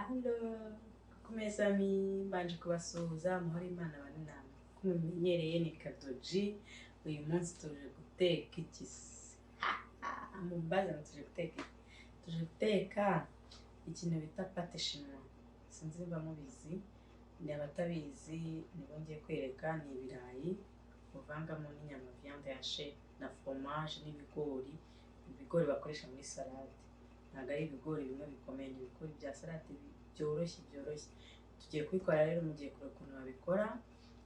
Halo, kumeza mbanje kubasuhuza amahoro Imana bane namwe. Mumenyereye ni Kadoji. Uyu munsi tuje guteka iki? Mumbaza tuje guteka iki? Tuje guteka ikintu bita pate chinois. Sinzi niba mubizi, ni abatabizi nibo ngiye kwereka. Ni ibirayi uvangamo n'inyama viande hache na fromage n'ibigori. Ibigori bakoresha muri salade, ntabwo ari ibigori bimwe bikomeye, ni ibigori bya salade byoroshye. Tugiye kubikora rero, mugiye kureba ukuntu babikora,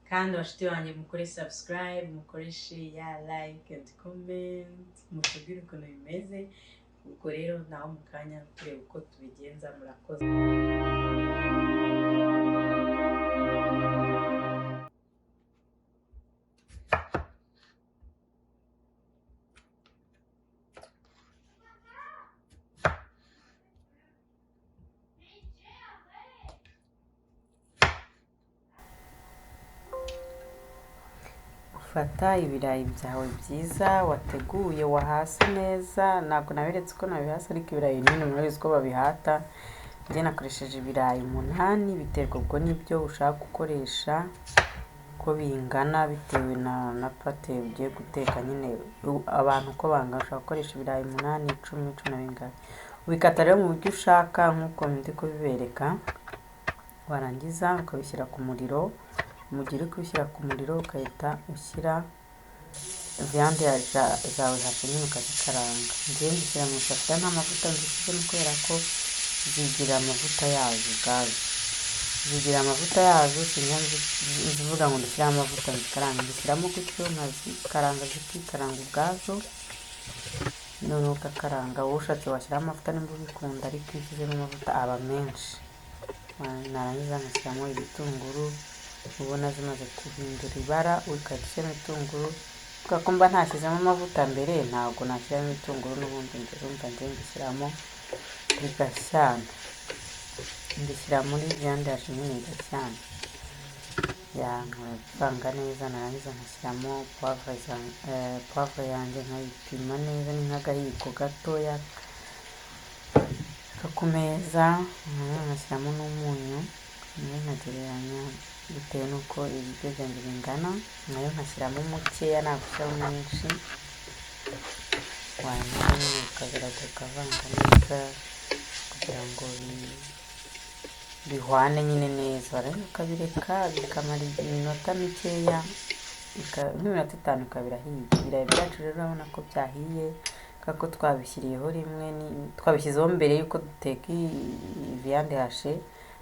kandi abashuti banjye mukore subscribe, mukore share, like and comment, mutubwire ukuntu bimeze. Ubwo rero naho mu kanya tureba uko tubigenza. Murakoze. Fata ibirayi byawe byiza wateguye, wahase neza. Ntabwo naberetse uko nabihasa, ariko ibirayi nyine murabizi ko babihata. Njye nakoresheje ibirayi 8, biterwa ubwo n'ibyo ushaka gukoresha ko bingana, bitewe na pate ugiye guteka. Nyine abantu uko bangana, ushaka gukoresha ibirayi 8, 10, 10 na bingana. Ubikata rero mu buryo ushaka, nk'uko ndi kubibereka. Warangiza ukabishyira ku muriro. Mu gihe uri kubishyira ku muriro, ukahita ushyira viande zawe hafi, nyine ukazikaranga. Njyewe nzishyira mu isafuriya nta mavuta nzishyizemo, kubera ko zigira amavuta yazo ubwazo. Zigira amavuta yazo, zivuga ngo ndashyiramo amavuta nzikaranga. Nzishyiramo gutyo, nkazikaranga zikikaranga ubwazo. Noneho ugakaranga. Wowe ushatse washyiramo amavuta nimba ubikunda, ariko iyo ushyizemo amavuta aba menshi. Narangiza ngashyiramo ibitunguru. Ubona zimaze guhindura ibara, ukadushyiramo ibitunguru. Kubera ko mba ntashyizemo amavuta mbere, ntabwo nashyiramo ibitunguru n'ubundi ndumva ngishyiramo bigashyana. Ndishyira muri viande yacu nyine igashyana. Nkavanga neza, narangiza nkashyiramo poivre yanjye, nkayipima neza. Ni nk'agahiko gatoya ku meza. Nkashyiramo n'umunyu, nkagereranya bitewe n'uko ibiryo byanjye bingana. Nayo nkashyiramo mukeya, ntabwo ushyiramo mwinshi. Warangiza ukagerageza ukavanga neza kugira ngo bihwane nyine neza. Warangiza ukabireka bikamara iminota mikeya, nk'iminota 5 ukabirahiye. Ibirayi byacu rero urabona ko byahiye, kuko twabishyiriyeho rimwe, twabishyizeho mbere y'uko duteka viande hache.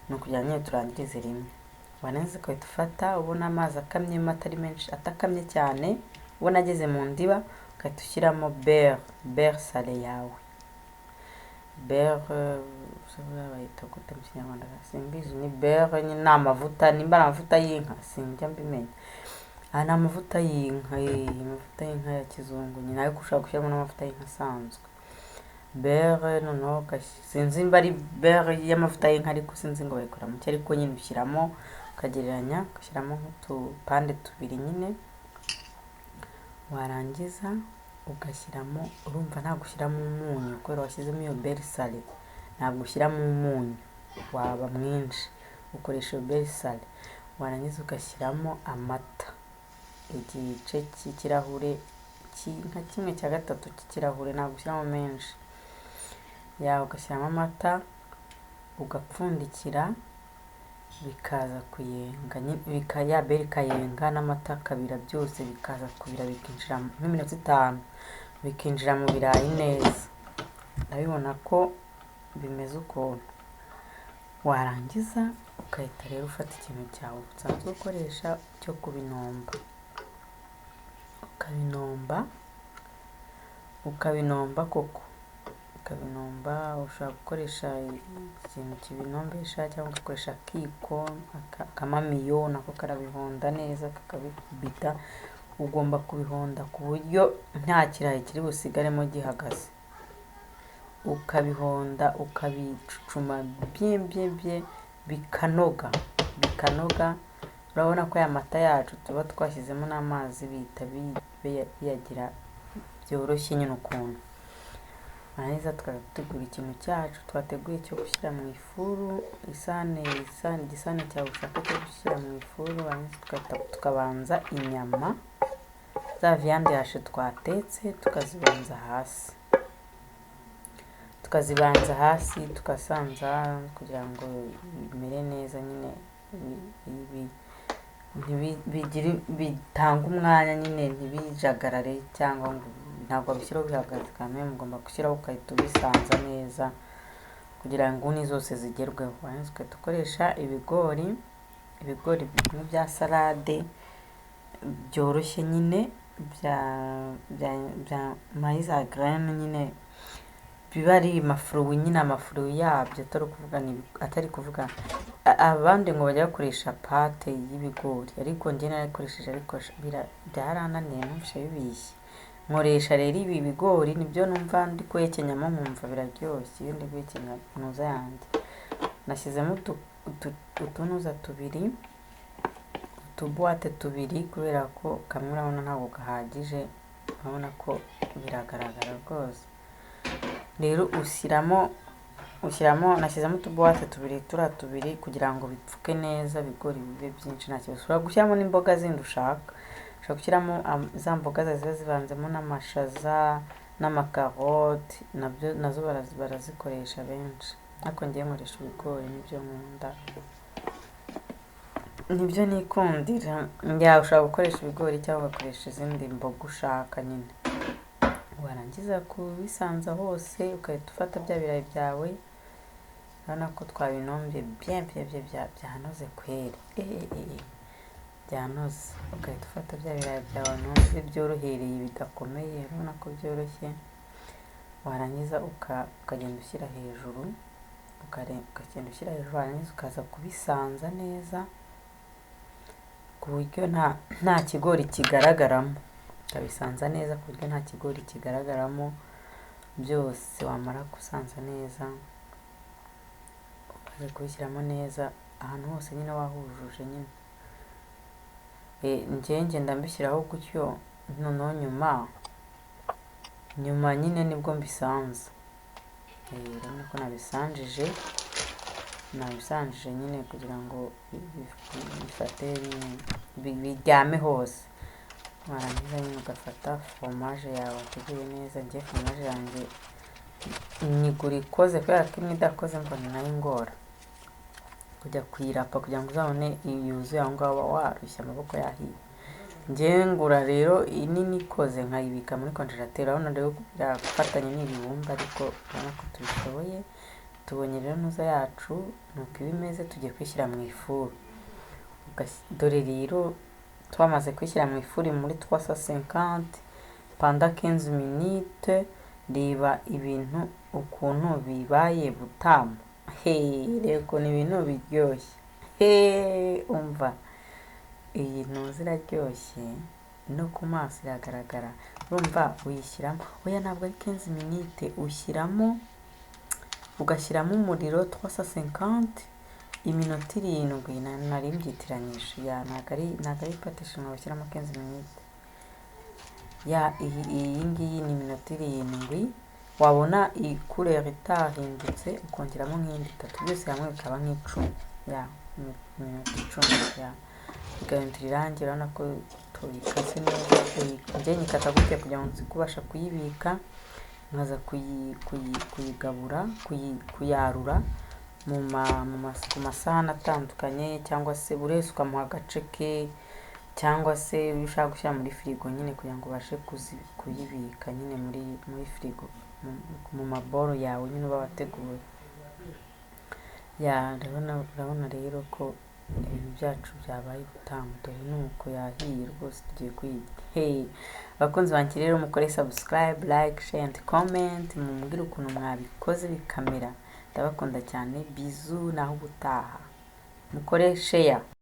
Ni ukugira ngo turangirize rimwe. Warangiza ukahita ufata, ubona amazi akamyemo atari menshi, atakamye cyane, ubona ageze mu ndiba, ukahita ushyiramo beurre salé yawe. Beurre bayita gute mu Kinyarwanda? Simbizi. Ni beurre nyine, ni amavuta. Nimba ari amavuta y'inka sinjya mbimenya. Ni amavuta y'inka, amavuta y'inka ya kizungu nyine, ariko ushobora gushyiramo n'amavuta y'inka asanzwe. Beurre noneho sinzi nimba ari beurre y'amavuta y'inka, ariko sinzi ngo bayikora muke, ariko nyine ushyiramo ukagereranya, ugashyiramo nk'utupande 2 nyine. Warangiza ugashyiramo, urumva ntabwo ushyiramo umunyu, kubera washyizemo iyo beurre salé. Ntabwo ushyiramo umunyu, waba mwinshi. Ukoresha beurre salé. Warangiza ugashyiramo amata, igice cy'ikirahure, nka 1/3 cy'ikirahure, ntabwo ushyiramo menshi. Ugashyiramo amata, ugapfundikira, bikaza kuyenga. Ya beurre ikayenga n'amata akabira, byose bikaza kubira, bikinjira nk'iminota 5, bikinjira mu birayi neza. Ndabibona ko bimeze ukuntu. Warangiza ukahita rero ufata ikintu cyawe usanzwe ukoresha cyo kubinomba. Ukabinomba koko. Ushobora gukoresha ikintu kibinombesha, cyangwa ugakoresha akiko, akamamiyo, nako karabihonda neza kakabibita. Ugomba kubihonda ku buryo nta kirayi kiri busigaremo gihagaze. Ukabihonda, ukabicucuma bye bikanoga. Urabona ko aya mata yacu tuba twashyizemo n'amazi, bihita biyagira byoroshye nyine ukuntu. hanyuma tugategura ikintu cyacu twateguye cyo gushyira mu ifuru, igisahane cyawe ushaka cyo gushyira mu ifuru, tukabanza inyama za viande yacu twatetse tukazibanza hasi tugasanza kugira ngo bimere neza nyine, bitanga umwanya nyine ntibijagarare, cyangwa ngo ntabwo bishyiraho bihagaze kandi mugomba gushyiraho ukahita ubisanza neza kugira ngo inguni zose zigerweho. Dukoresha ibigori bimwe bya salade byoroshye nyine bya maize à graine nyine, biba ari amafuru yabyo, atari kuvuga abandi ngo bajya bakoresha pate y'ibigori, ariko njye narayikoresheje ariko byarananiye numvise bibishye. Nkoresha rero ibi bigori nibyo numva ndi kuhekenyamo nkumva biraryoshye iyo ndi guhekenya ntuza yanjye. Nashyizemo utunuza tubiri, utubuwate tubiri, kubera ko kamwe urabona ntabwo gahagije, urabona ko biragaragara rwose. Rero nashyizemo utubuwate tubiri kugira ngo bipfuke neza, ibigori bibe byinshi nta kibazo. Ushobora gushyiramo n'imboga zindi ushaka gushyiramo, za mboga ziba zivanzemo n'amashaza n'amakaroti, nazo barazikoresha benshi, ariko ngiye nkoresha ibigori, nibyo nkunda, nibyo nikundira. Ushobora gukoresha ibigori cyangwa ugakoresha izindi mboga ushaka nyine. Warangiza kubisanza hose ugahita ufata bya birayi byawe, urabona ko twabinombye byanoze kweri, byanoze. Ugahita ufata bya birayi byawe wanombye byorohereye bidakomeye, urabona ko byoroshye. Warangiza ukagenda ushyira hejuru, warangiza ukaza kubisanza neza ku buryo nta kigori kigaragaramo, ukabisanza neza ku buryo nta kigori kigaragaramo byose. Wamara gusanza neza ukaza kubishyiramo neza ahantu hose nyine wahujuje nyine. Ngenda mbishyiraho gutyo, noneho nyuma nyine nibwo mbisanza. Urabona ko nabisanjije nyine kugira ngo bifate biryame hose. Warangiza nyine ugafata foromaje yawe wateguye neza. Ngiye foromaje yanjye nyigura ikoze, kubera ko imwe idakoze mbona nayo ingora kujya kuyirapa kugira ngo uzabone yuzuye aho ngaho warushya amaboko yahiye. Ngiye ngura rero inini ikoze nkayibika muri konjerateri. Urabona rero birafatanye n'ibibumba, ariko urabona ko tubishoboye. Tubonye rero nuza yacu nuko iba imeze, tugiye kwishyira mu ifuru. Dore rero twamaze kwishyira mu ifuru muri 350 pendant 15 minutes. Reba ibintu ukuntu bibaye butamu, reko ni ibintu biryoshye. Umva iyi ntuzi iraryoshye, no ku maso iragaragara. Urumva uyishyiramo, oya ntabwo ari 15 minutes, ugashyiramo umuriro 350 iminota 7. Nari mbyitiranyije, ntabwo ari patisha ngo bashyiramo 15 minutes. Iyi ngiyi ni iminota 7. Wabona ikurere itahindutse ukongeramo nk'indi 3, byose hamwe bikaba nk'icumi, iminota 10 bigahindura irangi. Urabona ko tuyikase neza. Njye nyikata gutya kugira ngo nzi kubasha kuyibika, nkaza kuyigabura, kuyarura ku masahani atandukanye, cyangwa se buri wese ukamuha agace ke, cyangwa se iyo ushaka gushyira muri firigo nyine kugira ngo ubashe kuyibika nyine muri firigo mu maboro yawe nyine uba wateguye. Urabona rero ko ibintu byacu byabaye butamu. Dore nuko yahiye rwose, tugiye kuyirya. Abakunzi banjye rero mukore subscribe, like, share and comment, mumbwire ukuntu mwabikoze bikamera. Ndabakunda cyane, bizu, naho ubutaha. Mukore share.